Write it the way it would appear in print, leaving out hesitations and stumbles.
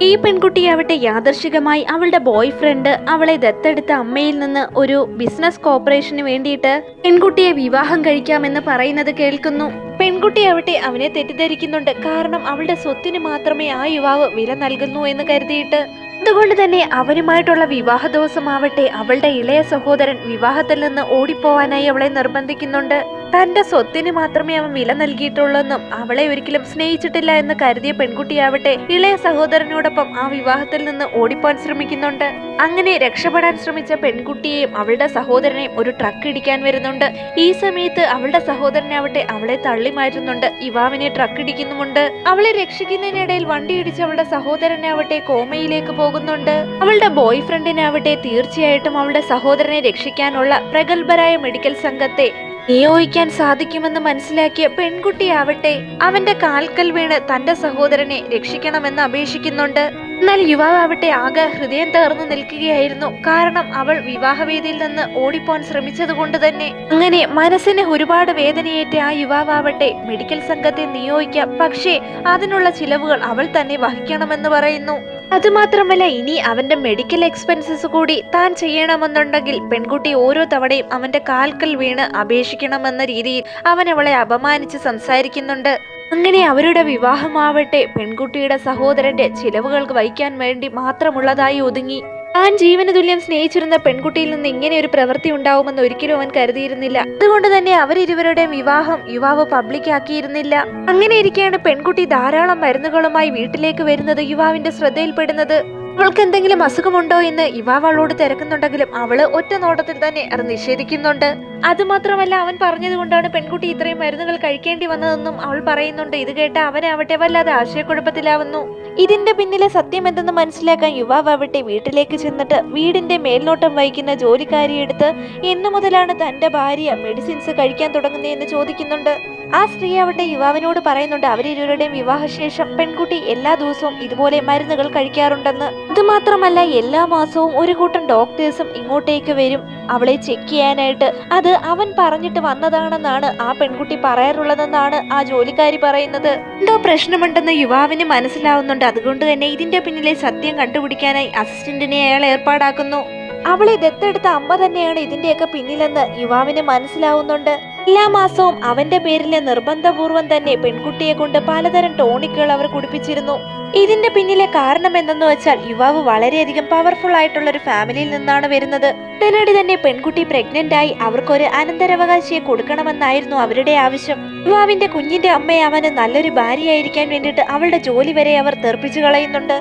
ഈ പെൺകുട്ടിയാവട്ടെ യാദർശികമായി അവളുടെ boy friend അവളെ ദത്തെടുത്ത അമ്മയിൽ നിന്ന് ഒരു ബിസിനസ് കോർപ്പറേഷന് വേണ്ടിയിട്ട് പെൺകുട്ടിയെ വിവാഹം കഴിക്കാമെന്ന് പറയുന്നത് കേൾക്കുന്നു. പെൺകുട്ടിയാവട്ടെ അവനെ തെറ്റിദ്ധരിക്കുന്നുണ്ട്. കാരണം അവളുടെ സ്വത്തിന് മാത്രമേ ആ യുവാവ് വില നൽകുന്നു എന്ന് കരുതിയിട്ട്. അതുകൊണ്ട് തന്നെ അവനുമായിട്ടുള്ള വിവാഹ ദിവസമാവട്ടെ അവളുടെ ഇളയ സഹോദരൻ വിവാഹത്തിൽ നിന്ന് ഓടിപ്പോവാനായി അവളെ നിർബന്ധിക്കുന്നുണ്ട്. തന്റെ സ്വത്തിന് മാത്രമേ അവൻ വില നൽകിയിട്ടുള്ളൂവെന്നും അവളെ ഒരിക്കലും സ്നേഹിച്ചിട്ടില്ല എന്ന് കരുതിയ പെൺകുട്ടിയാവട്ടെ ഇളയ സഹോദരനോടൊപ്പം ആ വിവാഹത്തിൽ നിന്ന് ഓടിപ്പോൻ ശ്രമിക്കുന്നുണ്ട്. അങ്ങനെ രക്ഷപ്പെടാൻ ശ്രമിച്ച പെൺകുട്ടിയെയും അവളുടെ സഹോദരനെയും ഒരു ട്രക്ക് ഇടിക്കാൻ വരുന്നുണ്ട്. ഈ സമയത്ത് അവളുടെ സഹോദരനാവട്ടെ അവളെ തള്ളി മാറ്റുന്നുണ്ട്. യുവാവിനെ ട്രക്ക് ഇടിക്കുന്നുമുണ്ട്. അവളെ രക്ഷിക്കുന്നതിനിടയിൽ വണ്ടി ഇടിച്ച് അവളുടെ സഹോദരനാവട്ടെ കോമയിലേക്ക് പോകുന്നുണ്ട്. അവളുടെ ബോയ് ഫ്രണ്ടിനാവട്ടെ തീർച്ചയായിട്ടും അവളുടെ സഹോദരനെ രക്ഷിക്കാനുള്ള പ്രഗത്ഭരായ മെഡിക്കൽ സംഘത്തെ നിയോഗിക്കാൻ സാധിക്കുമെന്ന് മനസ്സിലാക്കിയ പെൺകുട്ടിയാവട്ടെ അവന്റെ കാൽക്കൽ വീണ് തന്റെ സഹോദരനെ രക്ഷിക്കണമെന്ന് അപേക്ഷിക്കുന്നുണ്ട്. എന്നാൽ യുവാവട്ടെ ആകെ ഹൃദയം തകർന്നു നിൽക്കുകയായിരുന്നു. കാരണം അവൾ വിവാഹവേദിയിൽ നിന്ന് ഓടിപ്പോൻ ശ്രമിച്ചത് കൊണ്ട് തന്നെ. അങ്ങനെ മനസ്സിന് ഒരുപാട് വേദനയേറ്റ ആ യുവാവട്ടെ മെഡിക്കൽ സംഘത്തെ നിയോഗിക്കാം, പക്ഷേ അതിനുള്ള ചിലവുകൾ അവൾ തന്നെ വഹിക്കണമെന്ന് പറയുന്നു. അതുമാത്രമല്ല ഇനി അവന്റെ മെഡിക്കൽ എക്സ്പെൻസസ് കൂടി താൻ ചെയ്യണമെന്നുണ്ടെങ്കിൽ പെൺകുട്ടി ഓരോ തവണയും അവന്റെ കാൽക്കൽ വീണ് അപേക്ഷിക്കണമെന്ന രീതിയിൽ അവൻ അവളെ അപമാനിച്ച് സംസാരിക്കുന്നുണ്ട്. അങ്ങനെ അവരുടെ വിവാഹമാവട്ടെ പെൺകുട്ടിയുടെ സഹോദരന്റെ ചിലവുകൾക്ക് വഹിക്കാൻ വേണ്ടി മാത്രമുള്ളതായി ഒതുങ്ങി. താൻ ജീവന് തുല്യം സ്നേഹിച്ചിരുന്ന പെൺകുട്ടിയിൽ നിന്ന് ഇങ്ങനെ ഒരു പ്രവൃത്തി ഉണ്ടാവുമെന്ന് ഒരിക്കലും അവൻ കരുതിയിരുന്നില്ല. അതുകൊണ്ട് തന്നെ അവരിരുവരുടെയും വിവാഹം യുവാവ് പബ്ലിക് ആക്കിയിരുന്നില്ല. അങ്ങനെ ഇരിക്കെയാണ് പെൺകുട്ടി ധാരാളം മരുന്നുകളുമായി വീട്ടിലേക്ക് വരുന്നത് യുവാവിന്റെ ശ്രദ്ധയിൽപ്പെടുന്നത്. അവൾക്ക് എന്തെങ്കിലും അസുഖമുണ്ടോ എന്ന് യുവാവ് അവളോട് തിരക്കുന്നുണ്ടെങ്കിലും അവള് ഒറ്റ നോട്ടത്തിൽ തന്നെ അത് നിഷേധിക്കുന്നുണ്ട്. അതുമാത്രമല്ല അവൻ പറഞ്ഞതുകൊണ്ടാണ് പെൺകുട്ടി ഇത്രയും മരുന്നുകൾ കഴിക്കേണ്ടി വന്നതെന്നും അവൾ പറയുന്നുണ്ട്. ഇത് കേട്ട അവനാവട്ടെ വല്ലാതെ ആശയക്കുഴപ്പത്തിലാവുന്നു. ഇതിന്റെ പിന്നിലെ സത്യം എന്തെന്ന് മനസ്സിലാക്കാൻ യുവാവട്ടെ വീട്ടിലേക്ക് ചെന്നിട്ട് വീടിന്റെ മേൽനോട്ടം വഹിക്കുന്ന ജോലിക്കാരിയെടുത്ത് എന്നു മുതലാണ് തന്റെ ഭാര്യ മെഡിസിൻസ് കഴിക്കാൻ തുടങ്ങുന്നതെന്ന് ചോദിക്കുന്നുണ്ട്. ആ സ്ത്രീ ആവട്ടെ യുവാവിനോട് പറയുന്നുണ്ട് അവരിരുവരുടെയും വിവാഹശേഷം പെൺകുട്ടി എല്ലാ ദിവസവും ഇതുപോലെ മരുന്നുകൾ കഴിക്കാറുണ്ടെന്ന്. അതുമാത്രമല്ല എല്ലാ മാസവും ഒരു കൂട്ടം ഡോക്ടേഴ്സും ഇങ്ങോട്ടേക്ക് വരും അവളെ ചെക്ക് ചെയ്യാനായിട്ട്. അത് അവൻ പറഞ്ഞിട്ട് വന്നതാണെന്നാണ് ആ പെൺകുട്ടി പറയാറുള്ളതെന്നാണ് ആ ജോലിക്കാരി പറയുന്നത്. എന്തോ പ്രശ്നമുണ്ടെന്ന് യുവാവിന് മനസ്സിലാവുന്നുണ്ട്. അതുകൊണ്ട് തന്നെ ഇതിന്റെ പിന്നിലെ സത്യം കണ്ടുപിടിക്കാനായി അസിസ്റ്റന്റിനെ അയാൾ ഏർപ്പാടാക്കുന്നു. അവളെ ദത്തെടുത്ത അമ്മ തന്നെയാണ് ഇതിന്റെയൊക്കെ പിന്നിലെന്ന് യുവാവിന് മനസ്സിലാവുന്നുണ്ട്. എല്ലാ മാസവും അവന്റെ പേരിലെ നിർബന്ധപൂർവം തന്നെ പെൺകുട്ടിയെ കൊണ്ട് പലതരം ടോണിക്കുകൾ അവർ കുടിപ്പിച്ചിരുന്നു. ഇതിന്റെ പിന്നിലെ കാരണം എന്തെന്ന് വെച്ചാൽ യുവാവ് വളരെയധികം പവർഫുൾ ആയിട്ടുള്ള ഒരു ഫാമിലിയിൽ നിന്നാണ് വരുന്നത്. ഉടനടി തന്നെ പെൺകുട്ടി പ്രഗ്നന്റ് ആയി അവർക്കൊരു അനന്തരാവകാശിയെ കൊടുക്കണമെന്നായിരുന്നു അവരുടെ ആവശ്യം. യുവാവിന്റെ കുഞ്ഞിന്റെ അമ്മയെ അവന് നല്ലൊരു ഭാര്യയായിരിക്കാൻ വേണ്ടിയിട്ട് അവളുടെ ജോലി വരെ അവർ തെറിപ്പിച്ചു കളയുന്നുണ്ട്.